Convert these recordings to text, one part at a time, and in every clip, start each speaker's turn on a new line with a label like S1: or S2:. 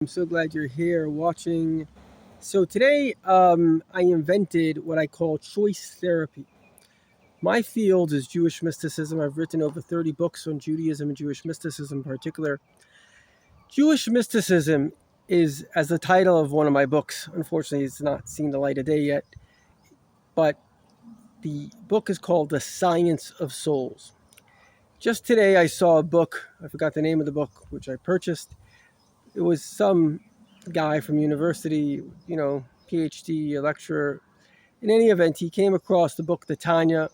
S1: I'm so glad you're here watching. So today, I invented what I call choice therapy. My field is Jewish mysticism. I've written over 30 books on Judaism and Jewish mysticism in particular. Jewish mysticism is, as the title of one of my books, unfortunately it's not seen the light of day yet, but the book is called The Science of Souls. Just today I saw a book, I forgot the name of the book, which I purchased. It was some guy from university, PhD, a lecturer. In any event, he came across the book, the Tanya,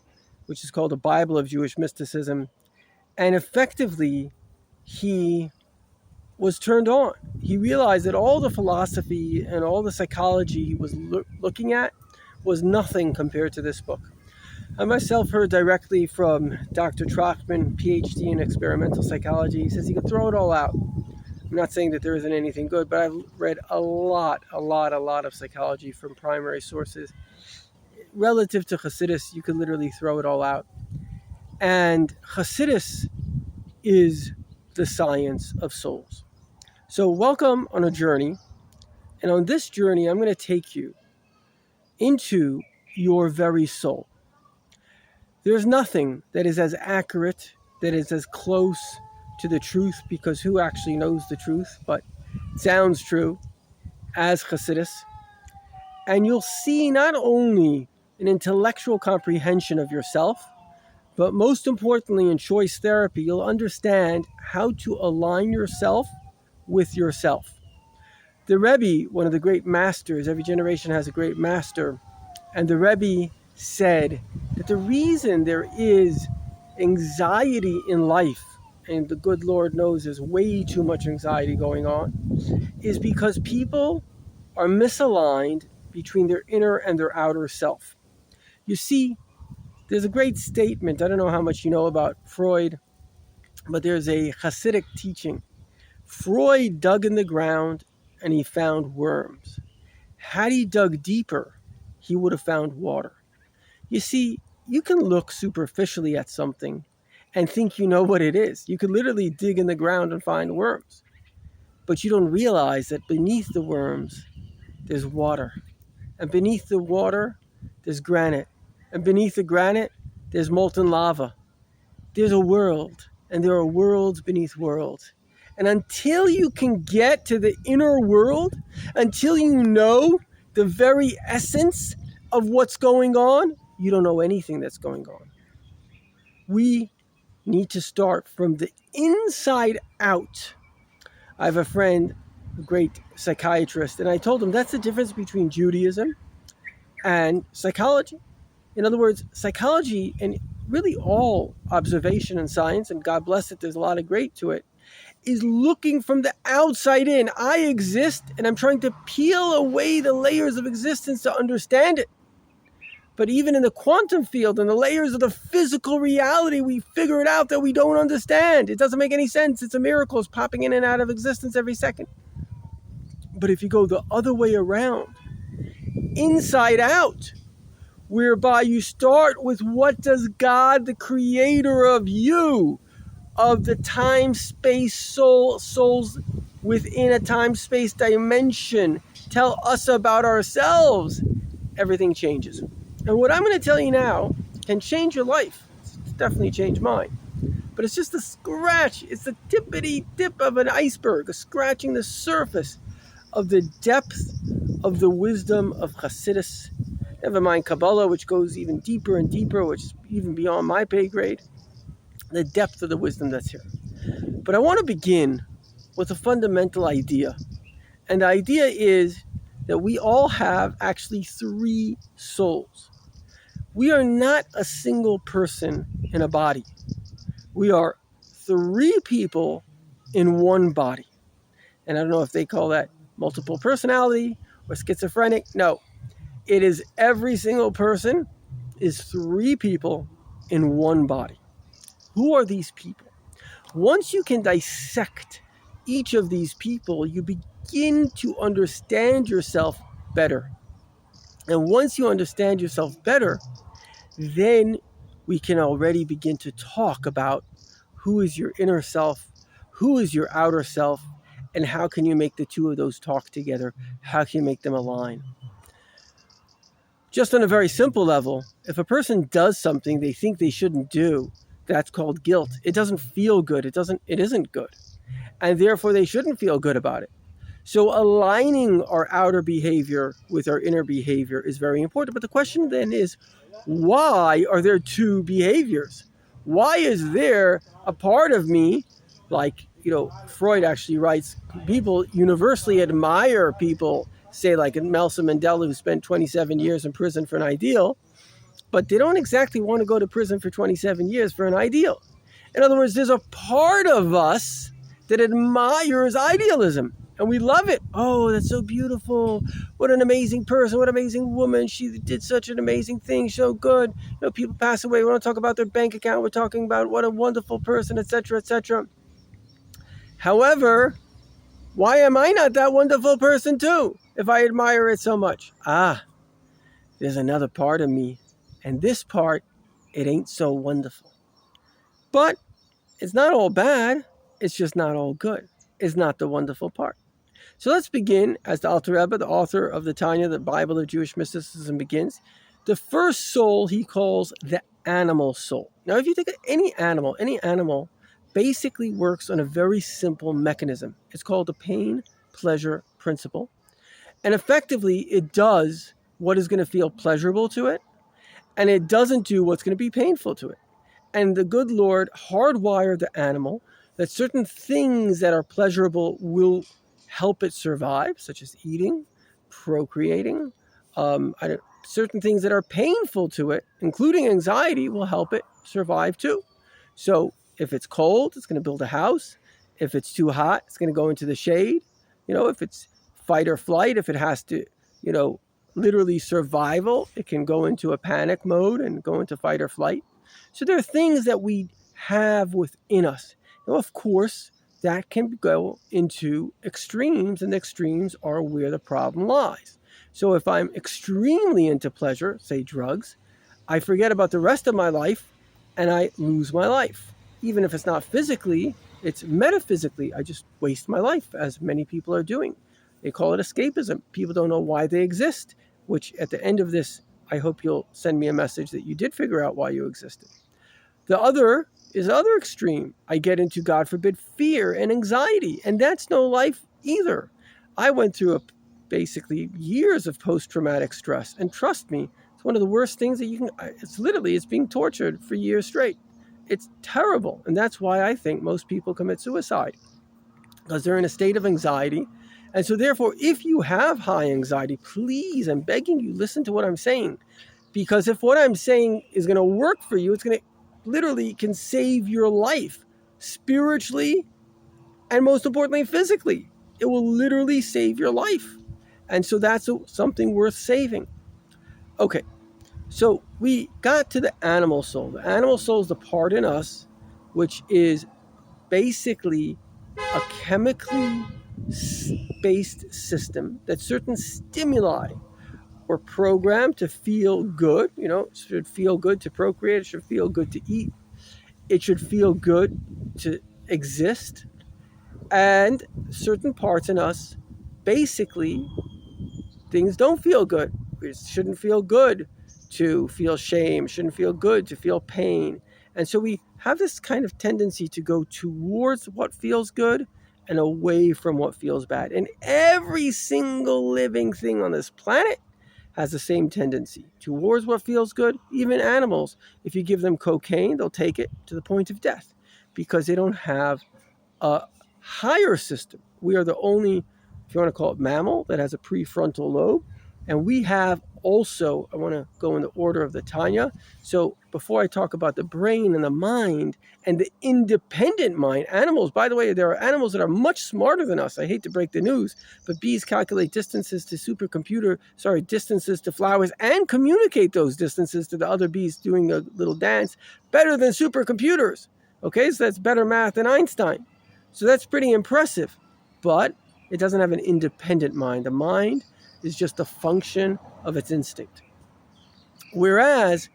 S1: which is called the Bible of Jewish Mysticism. And effectively, he was turned on. He realized that all the philosophy and all the psychology he was looking at was nothing compared to this book. I myself heard directly from Dr. Trachman, PhD in experimental psychology. He says he could throw it all out. I'm not saying that there isn't anything good, but I've read a lot of psychology from primary sources. Relative to Hasidus, you could literally throw it all out. And Hasidus is the science of souls. So welcome on a journey. And on this journey, I'm going to take you into your very soul. There's nothing that is as accurate, that is as close to the truth, because who actually knows the truth, but it sounds true, as Hasidus. And you'll see not only an intellectual comprehension of yourself, but most importantly in choice therapy, you'll understand how to align yourself with yourself. The Rebbe, one of the great masters, every generation has a great master, and the Rebbe said that the reason there is anxiety in life, and the good Lord knows there's way too much anxiety going on, is because people are misaligned between their inner and their outer self. You see, there's a great statement, I don't know how much you know about Freud, but there's a Hasidic teaching. Freud dug in the ground and he found worms. Had he dug deeper, he would have found water. You see, you can look superficially at something and think you know what it is. You could literally dig in the ground and find worms. But you don't realize that beneath the worms, there's water. And beneath the water, there's granite. And beneath the granite, there's molten lava. There's a world, and there are worlds beneath worlds. And until you can get to the inner world, until you know the very essence of what's going on, you don't know anything that's going on. We need to start from the inside out. I have a friend, a great psychiatrist, and I told him that's the difference between Judaism and psychology. In other words, psychology and really all observation and science, and God bless it, there's a lot of great to it, is looking from the outside in. I exist, and I'm trying to peel away the layers of existence to understand it. But even in the quantum field and the layers of the physical reality, we figure it out that we don't understand. It doesn't make any sense. It's a miracle. It's popping in and out of existence every second. But if you go the other way around, inside out, whereby you start with what does God, the creator of you, of the time-space souls within a time-space dimension, tell us about ourselves, everything changes. And what I'm going to tell you now can change your life. It's definitely changed mine. But it's just a scratch. It's the tippity tip of an iceberg, scratching the surface of the depth of the wisdom of Hasidus. Never mind Kabbalah, which goes even deeper and deeper, which is even beyond my pay grade. The depth of the wisdom that's here. But I want to begin with a fundamental idea. And the idea is that we all have actually three souls. We are not a single person in a body. We are three people in one body. And I don't know if they call that multiple personality or schizophrenic. No, it is every single person is three people in one body. Who are these people? Once you can dissect each of these people, you begin to understand yourself better. And once you understand yourself better, then we can already begin to talk about who is your inner self, who is your outer self, And how can you make the two of those talk together? How can you make them align? Just on a very simple level, if a person does something they think they shouldn't do, that's called guilt. It doesn't feel good. It isn't good. And therefore they shouldn't feel good about it. So aligning our outer behavior with our inner behavior is very important. But the question then is, why are there two behaviors? Why is there a part of me, like, Freud actually writes, people universally admire people, say like Nelson Mandela, who spent 27 years in prison for an ideal, but they don't exactly want to go to prison for 27 years for an ideal. In other words, there's a part of us that admires idealism. And we love it. Oh, that's so beautiful. What an amazing person. What an amazing woman. She did such an amazing thing. So good. People pass away. We don't talk about their bank account. We're talking about what a wonderful person, etc., etc. However, why am I not that wonderful person too, if I admire it so much? There's another part of me. And this part, it ain't so wonderful. But it's not all bad. It's just not all good. It's not the wonderful part. So let's begin, as the Alter Rebbe, the author of the Tanya, the Bible of Jewish mysticism, begins. The first soul he calls the animal soul. Now, if you think of any animal basically works on a very simple mechanism. It's called the pain-pleasure principle. And effectively, it does what is going to feel pleasurable to it, and it doesn't do what's going to be painful to it. And the good Lord hardwired the animal that certain things that are pleasurable will help it survive, such as eating, procreating. Certain things that are painful to it, including anxiety, will help it survive too. So if it's cold, it's going to build a house. If it's too hot, it's going to go into the shade. If it's fight or flight, if it has to, literally survival, it can go into a panic mode and go into fight or flight. So there are things that we have within us. Now, of course, that can go into extremes, and the extremes are where the problem lies. So if I'm extremely into pleasure, say drugs, I forget about the rest of my life and I lose my life. Even if it's not physically, it's metaphysically. I just waste my life, as many people are doing. They call it escapism. People don't know why they exist, which at the end of this, I hope you'll send me a message that you did figure out why you existed. The other is the other extreme. I get into, God forbid, fear and anxiety, and that's no life either. I went through basically years of post-traumatic stress, and trust me, it's one of the worst things that you can, it's being tortured for years straight. It's terrible, and that's why I think most people commit suicide, because they're in a state of anxiety. And so therefore, if you have high anxiety, please, I'm begging you, listen to what I'm saying, because if what I'm saying is going to work for you, it's going to literally can save your life spiritually and most importantly physically. It will literally save your life. And so that's something worth saving. Okay, so we got to the animal soul. The animal soul is the part in us which is basically a chemically based system that certain stimuli were programmed to feel good. It should feel good to procreate. It should feel good to eat. It should feel good to exist. And certain parts in us, basically, things don't feel good. It shouldn't feel good to feel shame. It shouldn't feel good to feel pain. And so we have this kind of tendency to go towards what feels good and away from what feels bad. And every single living thing on this planet has the same tendency towards what feels good. Even animals, if you give them cocaine, they'll take it to the point of death because they don't have a higher system. We are the only, if you want to call it mammal, that has a prefrontal lobe. And we have also, I want to go in the order of the Tanya. So before I talk about the brain and the mind and the independent mind, animals, by the way, there are animals that are much smarter than us. I hate to break the news, but bees calculate distances to distances to flowers and communicate those distances to the other bees doing a little dance better than supercomputers. Okay, so that's better math than Einstein. So that's pretty impressive, but it doesn't have an independent mind. The mind is just a function of its instinct. Whereas,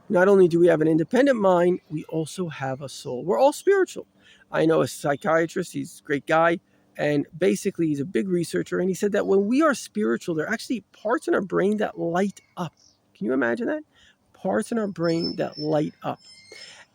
S1: not only do we have an independent mind, we also have a soul. We're all spiritual. I know a psychiatrist, he's a great guy, And basically, he's a big researcher. And he said that when we are spiritual, there are actually parts in our brain that light up. Can you imagine that? Parts in our brain that light up.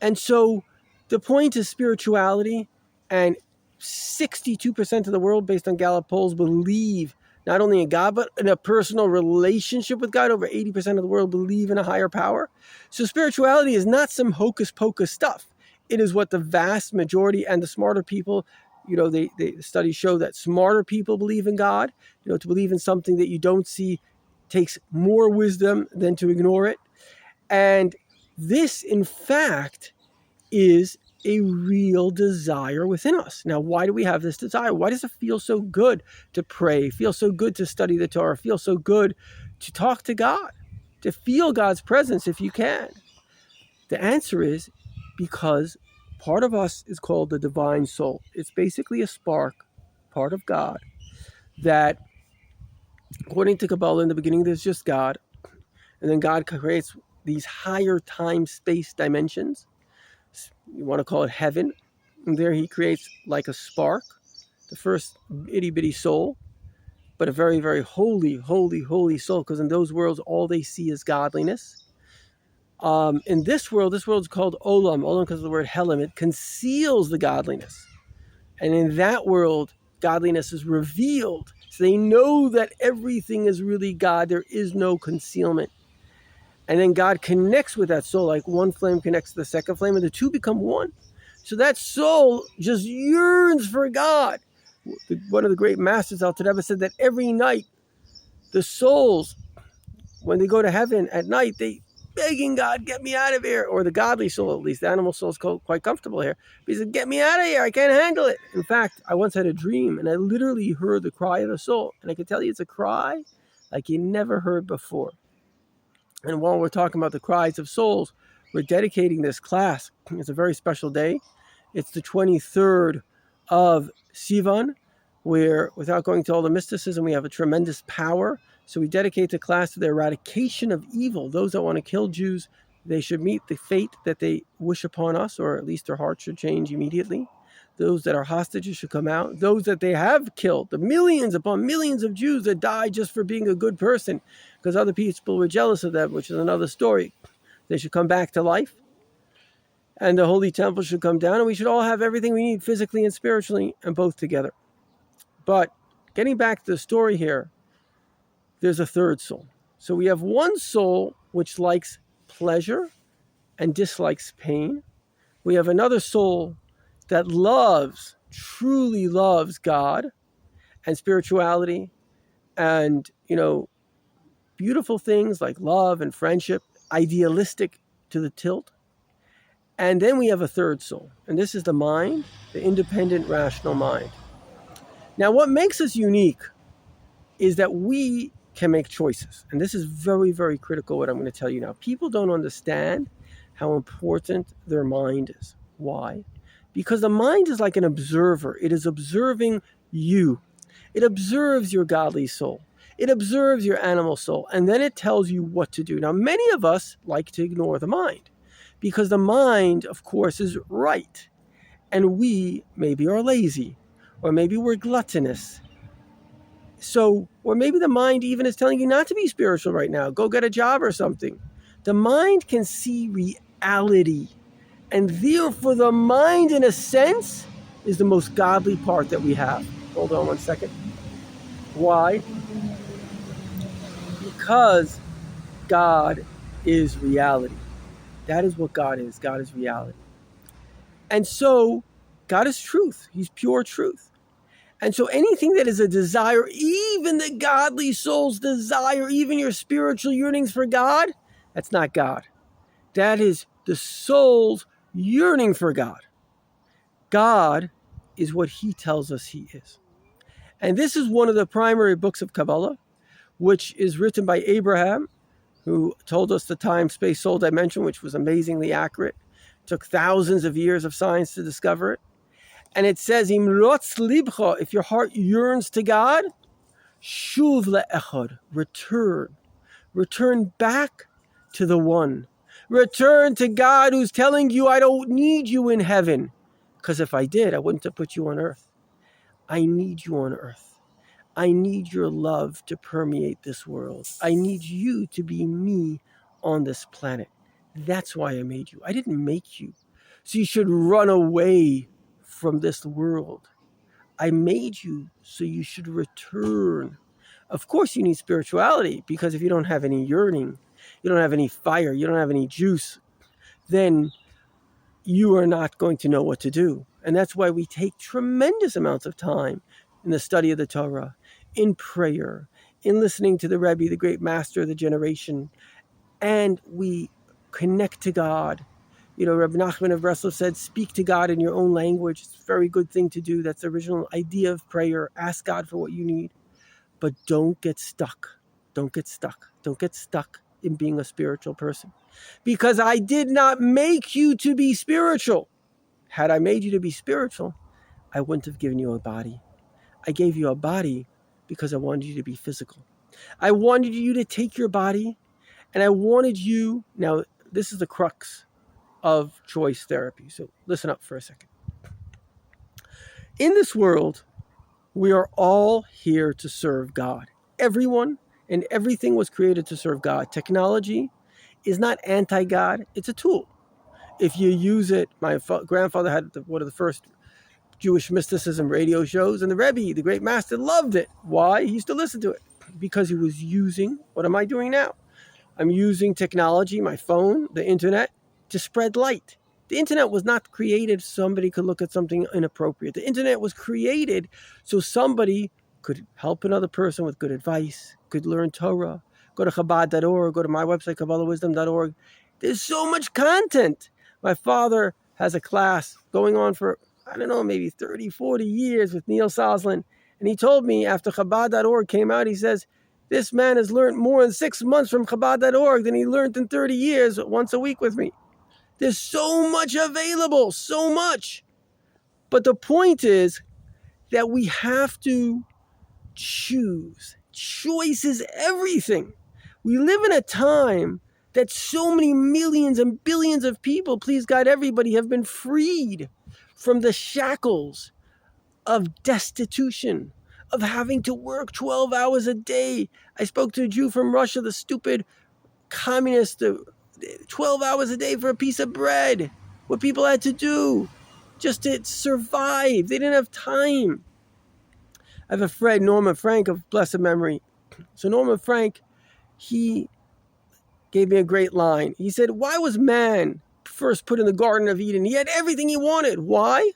S1: And so the point is spirituality, and 62% of the world, based on Gallup polls, believe not only in God, but in a personal relationship with God. Over 80% of the world believe in a higher power. So spirituality is not some hocus pocus stuff. It is what the vast majority and the smarter people, the studies show that smarter people believe in God. To believe in something that you don't see takes more wisdom than to ignore it. And this, in fact, is a real desire within us. Now, why do we have this desire? Why does it feel so good to pray, feel so good to study the Torah, feel so good to talk to God, to feel God's presence if you can? The answer is because part of us is called the divine soul. It's basically a spark, part of God, that, according to Kabbalah, in the beginning there's just God, and then God creates these higher time-space dimensions. You want to call it heaven. And there he creates like a spark, the first itty-bitty soul, but a very, very holy, holy, holy soul, because in those worlds, all they see is godliness. In this world's called Olam. Olam because of the word Helam. It conceals the godliness. And in that world, godliness is revealed. So they know that everything is really God. There is no concealment. And then God connects with that soul, like one flame connects to the second flame, and the two become one. So that soul just yearns for God. One of the great masters, Al Tadeva, said that every night, the souls, when they go to heaven at night, they begging God, get me out of here. Or the godly soul, at least. The animal soul is quite comfortable here. But he said, get me out of here. I can't handle it. In fact, I once had a dream, and I literally heard the cry of the soul. And I can tell you it's a cry like you never heard before. And while we're talking about the cries of souls, we're dedicating this class. It's a very special day. It's the 23rd of Sivan, where, without going to all the mysticism, we have a tremendous power. So we dedicate the class to the eradication of evil. Those that want to kill Jews, they should meet the fate that they wish upon us, or at least their hearts should change immediately. Those that are hostages should come out. Those that they have killed, the millions upon millions of Jews that died just for being a good person, because other people were jealous of them, which is another story. They should come back to life. And the Holy Temple should come down, and we should all have everything we need physically and spiritually, and both together. But getting back to the story here, there's a third soul. So we have one soul which likes pleasure and dislikes pain. We have another soul that loves, truly loves God and spirituality and, beautiful things like love and friendship, idealistic to the tilt. And then we have a third soul, and this is the mind, the independent, rational mind. Now, what makes us unique is that we can make choices. And this is very, very critical, what I'm going to tell you now. People don't understand how important their mind is. Why? Because the mind is like an observer. It is observing you. It observes your godly soul. It observes your animal soul. And then it tells you what to do. Now, many of us like to ignore the mind because the mind, of course, is right. And we maybe are lazy, or maybe we're gluttonous. So, or maybe the mind even is telling you not to be spiritual right now. Go get a job or something. The mind can see reality. And therefore, the mind, in a sense, is the most godly part that we have. Hold on one second. Why? Because God is reality. That is what God is. God is reality. And so, God is truth. He's pure truth. And so anything that is a desire, even the godly soul's desire, even your spiritual yearnings for God, that's not God. That is the soul's yearning for God. God is what he tells us he is. And this is one of the primary books of Kabbalah, which is written by Abraham, who told us the time, space, soul dimension, which was amazingly accurate. It took thousands of years of science to discover it. And it says, Im rotz libcha, if your heart yearns to God, shuv le'echad, return. Return back to the one. Return to God who's telling you, I don't need you in heaven. Because if I did, I wouldn't have put you on earth. I need you on earth. I need your love to permeate this world. I need you to be me on this planet. That's why I made you. I didn't make you so you should run away from this world. I made you so you should return. Of course, you need spirituality, because if you don't have any yearning, you don't have any fire, you don't have any juice, then you are not going to know what to do. And that's why we take tremendous amounts of time in the study of the Torah, in prayer, in listening to the Rebbe, the great master of the generation, and we connect to God. You know, Rabbi Nachman of Breslov said, speak to God in your own language. It's a very good thing to do. That's the original idea of prayer. Ask God for what you need. But don't get stuck. Don't get stuck. Don't get stuck in being a spiritual person. Because I did not make you to be spiritual. Had I made you to be spiritual, I wouldn't have given you a body. I gave you a body because I wanted you to be physical. I wanted you to take your body, and I wanted you... Now, this is the crux of choice therapy. So listen up for a second. In this world, we are all here to serve God. Everyone and everything was created to serve God. Technology is not anti-God. It's a tool. If you use it, my grandfather had one of the first Jewish mysticism radio shows, and the Rebbe, the great master, loved it. Why? He used to listen to it because he was using, what am I doing now? I'm using technology, my phone, the internet, to spread light. The internet was not created so somebody could look at something inappropriate. The internet was created so somebody could help another person with good advice, could learn Torah, go to Chabad.org, go to my website, KabbalahWisdom.org. There's so much content. My father has a class going on for, I don't know, maybe 30, 40 years with Neil Soslin. And he told me after Chabad.org came out, he says, this man has learned more in 6 months from Chabad.org than he learned in 30 years once a week with me. There's so much available, so much. But the point is that we have to choose. Choice is everything. We live in a time that so many millions and billions of people, please God, everybody, have been freed from the shackles of destitution, of having to work 12 hours a day. I spoke to a Jew from Russia, the stupid communist, 12 hours a day for a piece of bread. What people had to do just to survive. They didn't have time. I have a friend, Norman Frank, of blessed memory. So Norman Frank, he gave me a great line. He said, why was man first put in the Garden of Eden? He had everything he wanted. Why?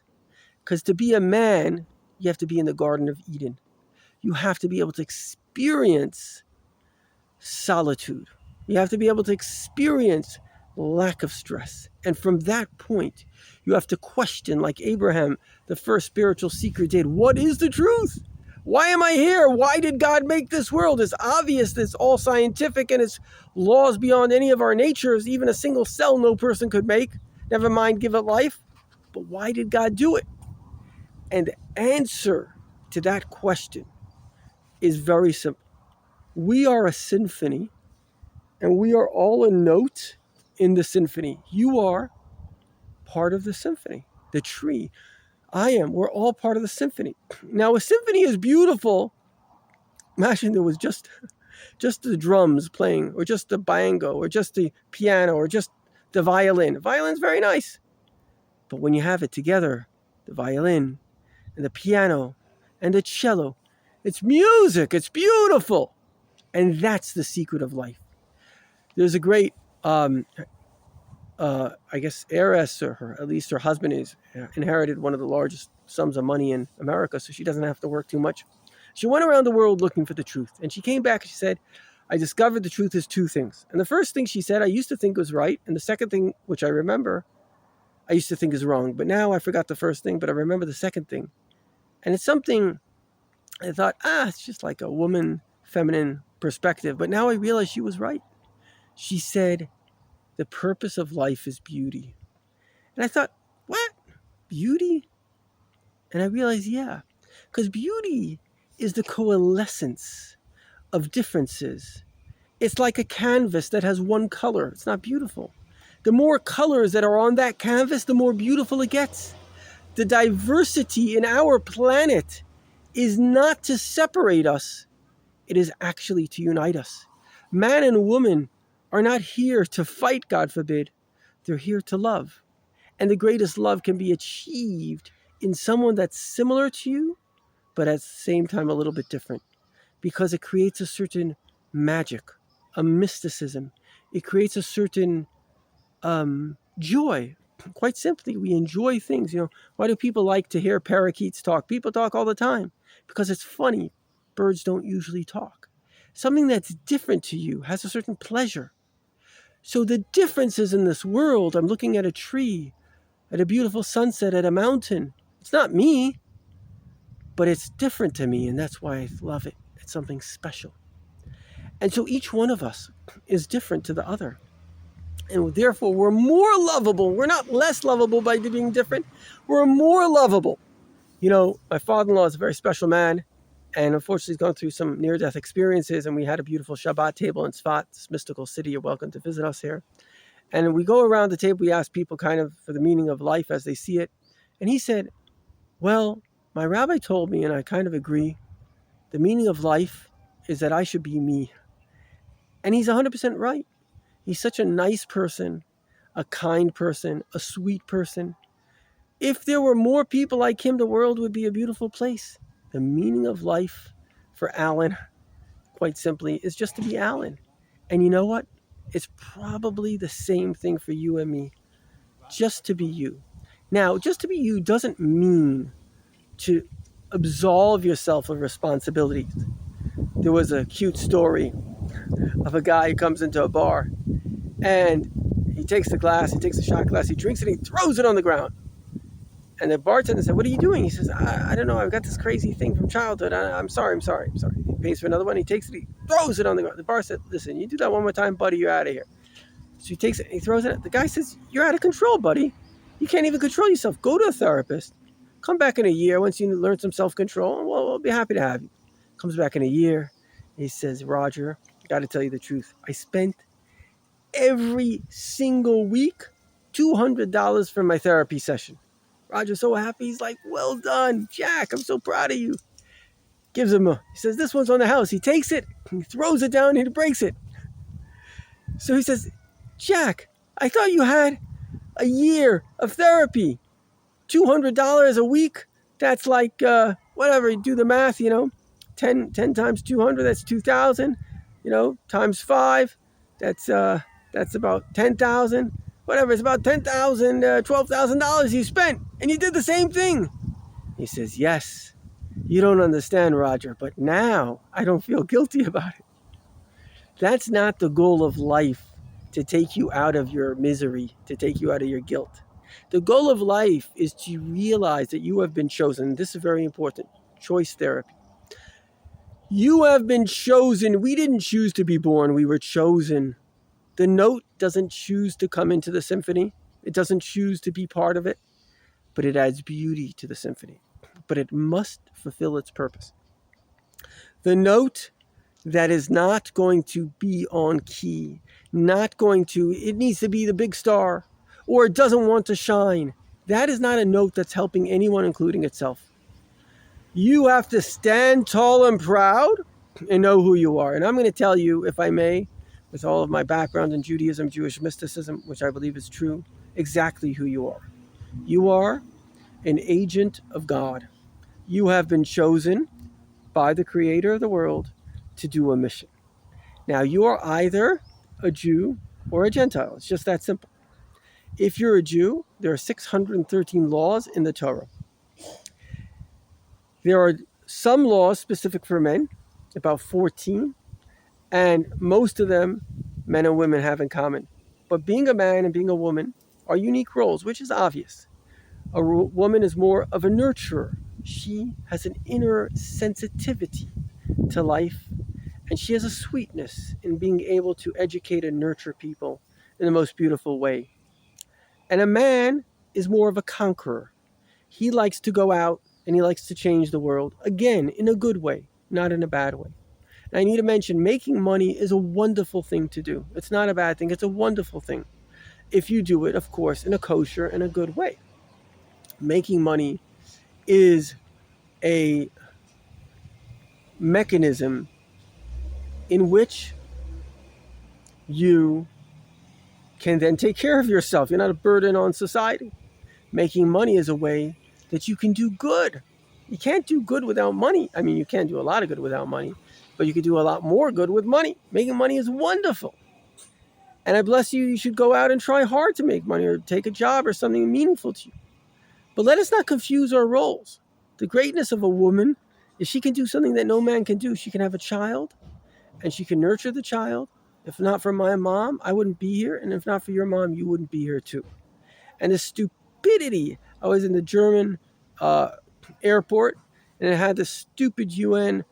S1: Because to be a man, you have to be in the Garden of Eden. You have to be able to experience solitude. You have to be able to experience lack of stress. And from that point, you have to question, like Abraham, the first spiritual seeker, did. What is the truth? Why am I here? Why did God make this world? It's obvious, it's all scientific, and it's laws beyond any of our natures. Even a single cell no person could make, never mind give it life. But why did God do it? And the answer to that question is very simple. We are a symphony, and we are all a note in the symphony. You are part of the symphony. The tree, I am. We're all part of the symphony. Now, a symphony is beautiful. Imagine there was just the drums playing, or just the banjo, or just the piano, or just the violin. The violin's very nice. But when you have it together, the violin and the piano and the cello, it's music. It's beautiful. And that's the secret of life. There's a great, I guess, heiress, or at least her husband inherited one of the largest sums of money in America, so she doesn't have to work too much. She went around the world looking for the truth, and she came back and she said, I discovered the truth is two things. And the first thing she said, I used to think was right, and the second thing, which I remember, I used to think is wrong. But now I forgot the first thing, but I remember the second thing. And it's something I thought, it's just like a woman, feminine perspective. But now I realize she was right. She said, the purpose of life is beauty. And I thought, what? Beauty? And I realized, yeah, because beauty is the coalescence of differences. It's like a canvas that has one color. It's not beautiful. The more colors that are on that canvas, the more beautiful it gets. The diversity in our planet is not to separate us. It is actually to unite us. Man and woman are not here to fight, God forbid. They're here to love. And the greatest love can be achieved in someone that's similar to you, but at the same time a little bit different, because it creates a certain magic, a mysticism. It creates a certain joy. Quite simply, we enjoy things. Why do people like to hear parakeets talk? People talk all the time because it's funny. Birds don't usually talk. Something that's different to you has a certain pleasure. So the differences in this world, I'm looking at a tree, at a beautiful sunset, at a mountain. It's not me, but it's different to me, and that's why I love it. It's something special. And so each one of us is different to the other. And therefore, we're more lovable. We're not less lovable by being different. We're more lovable. My father-in-law is a very special man, and unfortunately he's gone through some near-death experiences, and we had a beautiful Shabbat table in Sfat, this mystical city. You're welcome to visit us here. And we go around the table, we ask people kind of for the meaning of life as they see it. And he said, well, my rabbi told me, and I kind of agree, the meaning of life is that I should be me. And he's 100% right. He's such a nice person, a kind person, a sweet person. If there were more people like him, the world would be a beautiful place. The meaning of life for Alan, quite simply, is just to be Alan. And you know what? It's probably the same thing for you and me. Just to be you. Now, just to be you doesn't mean to absolve yourself of responsibilities. There was a cute story of a guy who comes into a bar and he takes the shot glass, he drinks it, and he throws it on the ground. And the bartender said, what are you doing? He says, I don't know, I've got this crazy thing from childhood. I'm sorry. He pays for another one, he takes it, he throws it on the ground. The bar said, listen, you do that one more time, buddy, you're out of here. So he takes it, he throws it. The guy says, you're out of control, buddy. You can't even control yourself. Go to a therapist. Come back in a year once you learn some self-control, and we'll be happy to have you. Comes back in a year. He says, Roger, I got to tell you the truth. I spent every single week $200 for my therapy session. Roger's so happy. He's like, well done, Jack. I'm so proud of you. Gives him he says, this one's on the house. He takes it, he throws it down, and he breaks it. So he says, Jack, I thought you had a year of therapy. $200 a week. That's like, whatever, you do the math, 10 times 200, that's 2,000, times 5, that's about 10,000, whatever, it's about $10,000, $12,000 you spent, and you did the same thing. He says, yes, you don't understand, Roger, but now I don't feel guilty about it. That's not the goal of life, to take you out of your misery, to take you out of your guilt. The goal of life is to realize that you have been chosen. This is very important. Choice therapy. You have been chosen. We didn't choose to be born. We were chosen. The note doesn't choose to come into the symphony. It doesn't choose to be part of it, but it adds beauty to the symphony. But it must fulfill its purpose. The note that is not going to be on key, it needs to be the big star, or it doesn't want to shine. That is not a note that's helping anyone, including itself. You have to stand tall and proud and know who you are. And I'm going to tell you, if I may, with all of my background in Judaism, Jewish mysticism, which I believe is true, exactly who you are. You are an agent of God. You have been chosen by the Creator of the world to do a mission. Now, you are either a Jew or a Gentile. It's just that simple. If you're a Jew, there are 613 laws in the Torah. There are some laws specific for men, about 14, and most of them men and women have in common. But being a man and being a woman are unique roles, which is obvious. A woman is more of a nurturer. She has an inner sensitivity to life, and she has a sweetness in being able to educate and nurture people in the most beautiful way. And a man is more of a conqueror. He likes to go out and he likes to change the world, again, in a good way, not in a bad way. And I need to mention, making money is a wonderful thing to do. It's not a bad thing. It's a wonderful thing. If you do it, of course, in a kosher and a good way. Making money is a mechanism in which you can then take care of yourself. You're not a burden on society. Making money is a way that you can do good. You can't do good without money. I mean, you can do a lot of good without money, but you can do a lot more good with money. Making money is wonderful. And I bless you, you should go out and try hard to make money or take a job or something meaningful to you. But let us not confuse our roles. The greatness of a woman is she can do something that no man can do. She can have a child and she can nurture the child. If not for my mom, I wouldn't be here. And if not for your mom, you wouldn't be here too. And the stupidity. I was in the German airport, and it had this stupid UN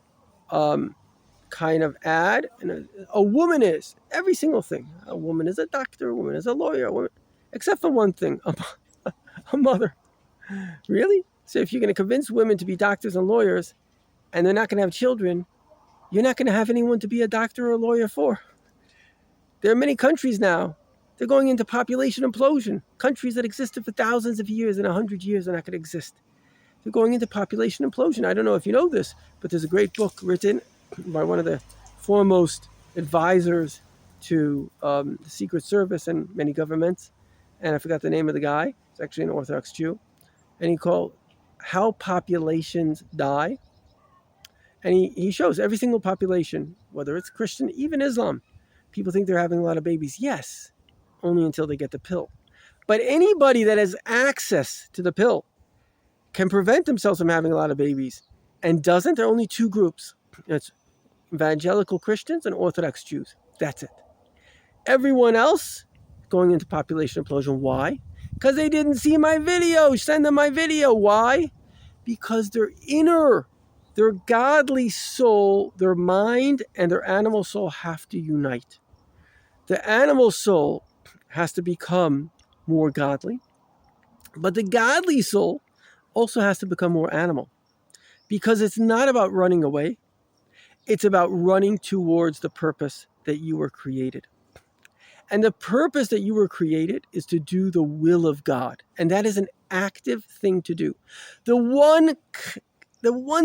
S1: kind of ad, and a woman is every single thing. A woman is a doctor, a woman is a lawyer, a woman, except for one thing, a mother. Really? So if you're going to convince women to be doctors and lawyers, and they're not going to have children, you're not going to have anyone to be a doctor or a lawyer for. There are many countries now. They're going into population implosion. Countries that existed for thousands of years and 100 years are not going to exist. They're going into population implosion. I don't know if you know this, but there's a great book written by one of the foremost advisors to the Secret Service and many governments. And I forgot the name of the guy. It's actually an Orthodox Jew. And he called How Populations Die. And he shows every single population, whether it's Christian, even Islam. People think they're having a lot of babies. Yes, only until they get the pill. But anybody that has access to the pill can prevent themselves from having a lot of babies and doesn't. There are only two groups. It's evangelical Christians and Orthodox Jews. That's it. Everyone else going into population implosion. Why? Because they didn't see my video. Send them my video. Why? Because their inner, their godly soul, their mind, and their animal soul have to unite. The animal soul has to become more godly, but the godly soul also has to become more animal, because it's not about running away. It's about running towards the purpose that you were created. And the purpose that you were created is to do the will of God. And that is an active thing to do. The one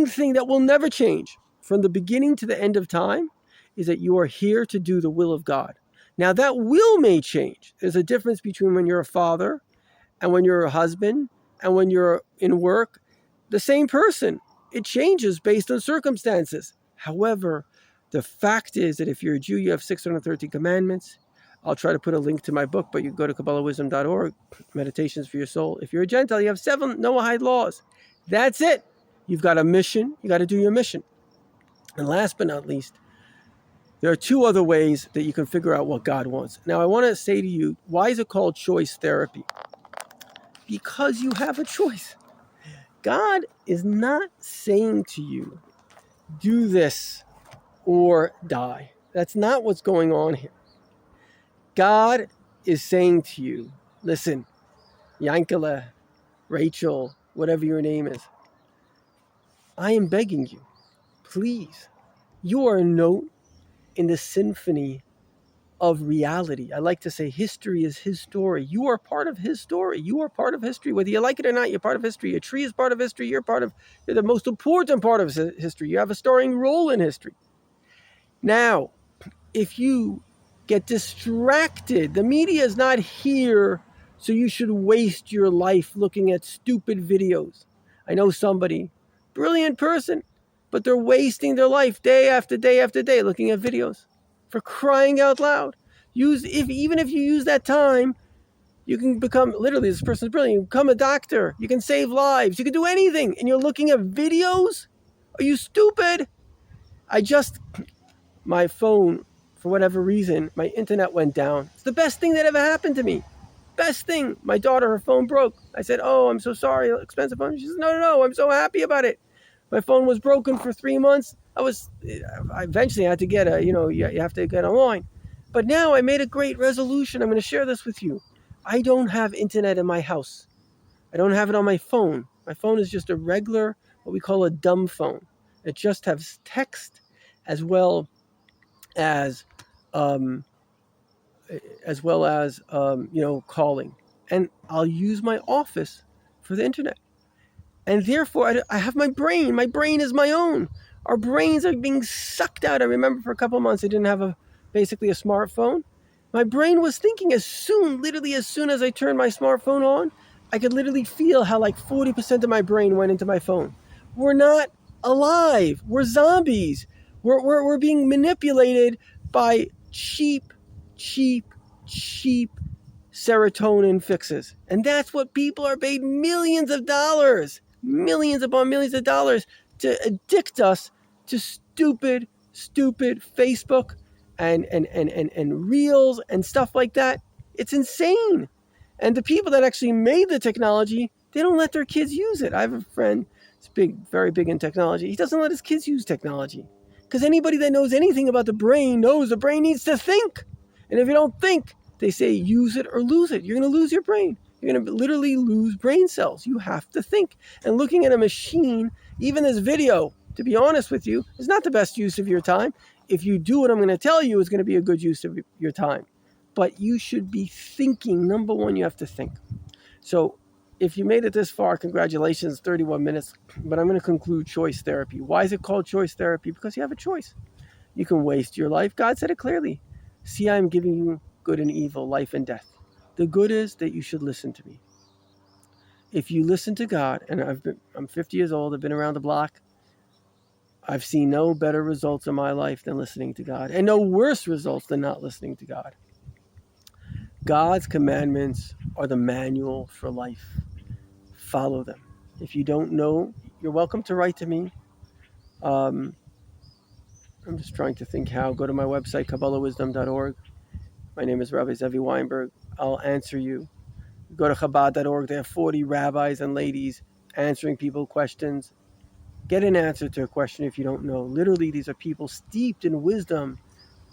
S1: thing that will never change from the beginning to the end of time is that you are here to do the will of God. Now that will may change. There's a difference between when you're a father and when you're a husband and when you're in work. The same person. It changes based on circumstances. However, the fact is that if you're a Jew, you have 613 commandments. I'll try to put a link to my book, but you can go to KabbalahWisdom.org, Meditations for Your Soul. If you're a Gentile, you have 7 Noahide laws. That's it. You've got a mission. You got to do your mission. And last but not least, there are 2 other ways that you can figure out what God wants. Now, I want to say to you, why is it called choice therapy? Because you have a choice. God is not saying to you, do this or die. That's not what's going on here. God is saying to you, listen, Yankele, Rachel, whatever your name is, I am begging you, please, you are a note in the symphony of reality. I like to say history is his story. You are part of his story. You are part of history. Whether you like it or not, you're part of history. A tree is part of history. You're the most important part of history. You have a starring role in history. Now, if you get distracted, the media is not here, so you should waste your life looking at stupid videos. I know somebody, brilliant person, but they're wasting their life day after day after day looking at videos. For crying out loud. Even if you use that time, you can become, literally, this person's brilliant. You can become a doctor. You can save lives. You can do anything. And you're looking at videos? Are you stupid? My phone, for whatever reason, my internet went down. It's the best thing that ever happened to me. Best thing. My daughter, her phone broke. I said, oh, I'm so sorry. Expensive phone. She says, no, I'm so happy about it. My phone was broken for 3 months. I eventually had to get you have to get online. But now I made a great resolution. I'm going to share this with you. I don't have internet in my house. I don't have it on my phone. My phone is just a regular, what we call a dumb phone. It just has text as well as calling. And I'll use my office for the internet. And therefore, I have my brain. My brain is my own. Our brains are being sucked out. I remember for a couple of months I didn't have basically a smartphone. My brain was thinking literally as soon as I turned my smartphone on, I could literally feel how like 40% of my brain went into my phone. We're not alive. We're zombies. We're being manipulated by cheap, cheap, cheap serotonin fixes. And that's what people are paid millions of dollars, millions upon millions of dollars to addict us to stupid Facebook and reels and stuff like that. It's insane. And the people that actually made the technology, they don't let their kids use it. I have a friend that's very big in technology. He doesn't let his kids use technology. Because anybody that knows anything about the brain knows the brain needs to think. And if you don't think, they say use it or lose it. You're going to lose your brain. You're going to literally lose brain cells. You have to think. And looking at a machine, even this video, to be honest with you, is not the best use of your time. If you do what I'm going to tell you, it's going to be a good use of your time. But you should be thinking. Number one, you have to think. So if you made it this far, congratulations, 31 minutes. But I'm going to conclude choice therapy. Why is it called choice therapy? Because you have a choice. You can waste your life. God said it clearly. See, I am giving you good and evil, life and death. The good is that you should listen to me. If you listen to God, and I'm 50 years old, I've been around the block. I've seen no better results in my life than listening to God, and no worse results than not listening to God. God's commandments are the manual for life. Follow them. If you don't know, you're welcome to write to me. I'm just trying to think how. Go to my website, KabbalahWisdom.org. My name is Rabbi Zevi Weinberg. I'll answer you. Go to Chabad.org. They have 40 rabbis and ladies answering people questions. Get an answer to a question if you don't know. Literally, these are people steeped in wisdom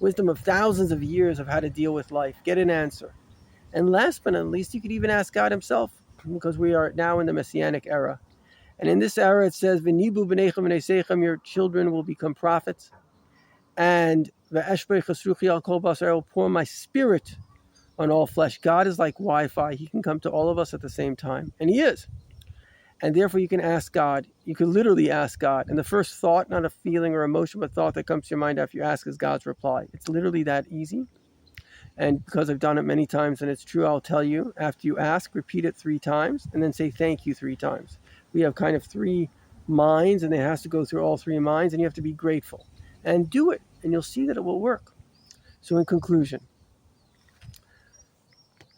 S1: of thousands of years of how to deal with life. Get an answer. And last but not least, you could even ask God himself, because we are now in the Messianic era. And in this era, it says, V'nibu b'neichem v'neisechem, your children will become prophets. And v'eshbei chasruchi al kol basar, I will pour my spirit on all flesh. God is like Wi-Fi. He can come to all of us at the same time. And he is. And therefore you can ask God. You can literally ask God. And the first thought, not a feeling or emotion, but thought that comes to your mind after you ask is God's reply. It's literally that easy. And because I've done it many times and it's true, I'll tell you, after you ask, repeat it 3 times and then say thank you 3 times. We have kind of 3 minds, and it has to go through all 3 minds, and you have to be grateful. And do it, and you'll see that it will work. So in conclusion,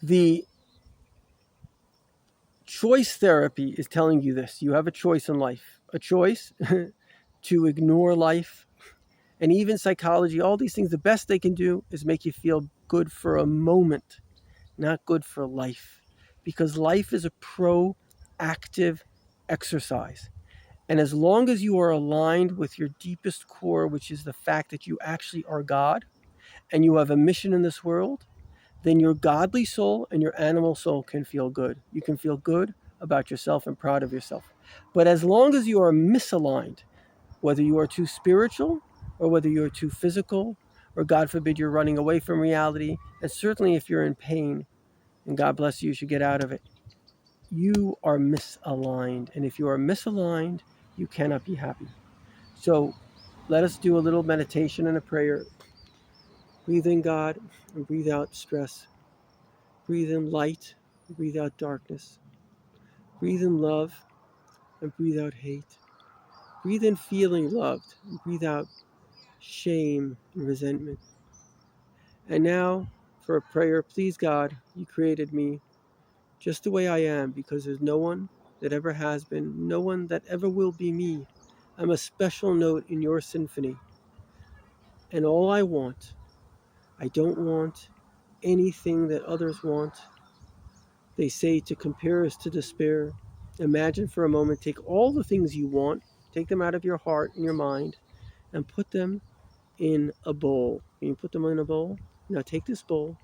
S1: the choice therapy is telling you this. You have a choice in life, a choice to ignore life, and even psychology, all these things, the best they can do is make you feel good for a moment, not good for life, because life is a proactive exercise. And as long as you are aligned with your deepest core, which is the fact that you actually are God and you have a mission in this world, then your godly soul and your animal soul can feel good. You can feel good about yourself and proud of yourself. But as long as you are misaligned, whether you are too spiritual or whether you're too physical, or God forbid you're running away from reality, and certainly if you're in pain, and God bless you, you should get out of it, you are misaligned. And if you are misaligned, you cannot be happy. So let us do a little meditation and a prayer. Breathe in God and breathe out stress. Breathe in light and breathe out darkness. Breathe in love and breathe out hate. Breathe in feeling loved and breathe out shame and resentment. And now for a prayer. Please God, you created me just the way I am, because there's no one that ever has been, no one that ever will be me. I'm a special note in your symphony. And all I don't want anything that others want. They say to compare is to despair. Imagine for a moment, take all the things you want, take them out of your heart and your mind, and put them in a bowl. Can you put them in a bowl? Now take this bowl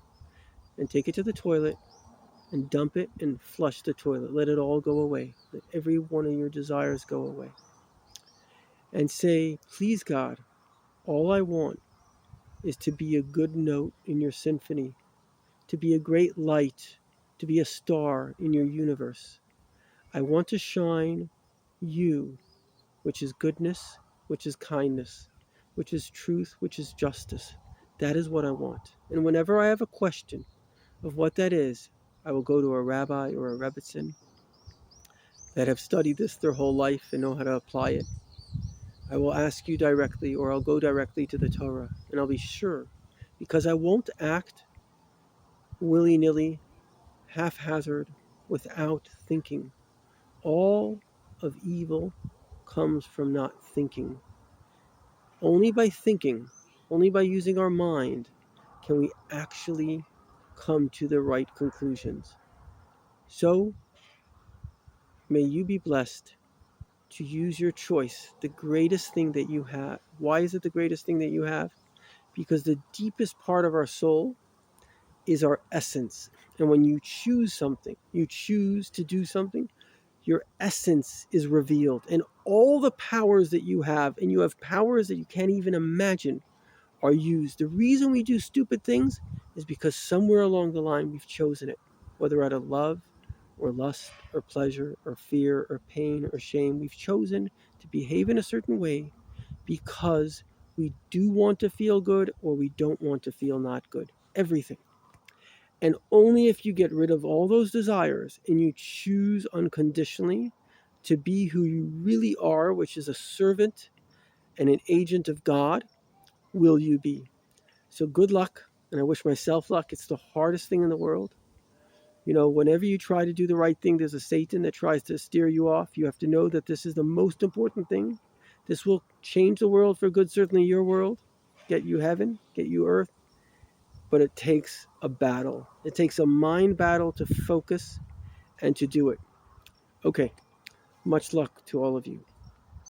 S1: and take it to the toilet and dump it and flush the toilet. Let it all go away. Let every one of your desires go away. And say, please God, all I want is to be a good note in your symphony, to be a great light, to be a star in your universe. I want to shine you, which is goodness which is kindness, which is truth, which is justice. That is what I want. And whenever I have a question of what that is, I will go to a rabbi or a rebbitzin that have studied this their whole life and know how to apply it. I will ask you directly, or I'll go directly to the Torah, and I'll be sure, because I won't act willy-nilly, haphazard, without thinking. All of evil comes from not thinking. Only by thinking, only by using our mind, can we actually come to the right conclusions. So, may you be blessed to use your choice, the greatest thing that you have. Why is it the greatest thing that you have? Because the deepest part of our soul is our essence. And when you choose something, you choose to do something, your essence is revealed. And all the powers that you have, and you have powers that you can't even imagine, are used. The reason we do stupid things is because somewhere along the line we've chosen it. Whether out of love or lust or pleasure or fear or pain or shame, we've chosen to behave in a certain way because we do want to feel good or we don't want to feel not good. Everything. And only if you get rid of all those desires and you choose unconditionally to be who you really are, which is a servant and an agent of God, will you be. So good luck, and I wish myself luck. It's the hardest thing in the world. Whenever you try to do the right thing, there's a Satan that tries to steer you off. You have to know that this is the most important thing. This will change the world for good, certainly your world, get you heaven, get you earth. But it takes a battle. It takes a mind battle to focus and to do it. Okay, much luck to all of you.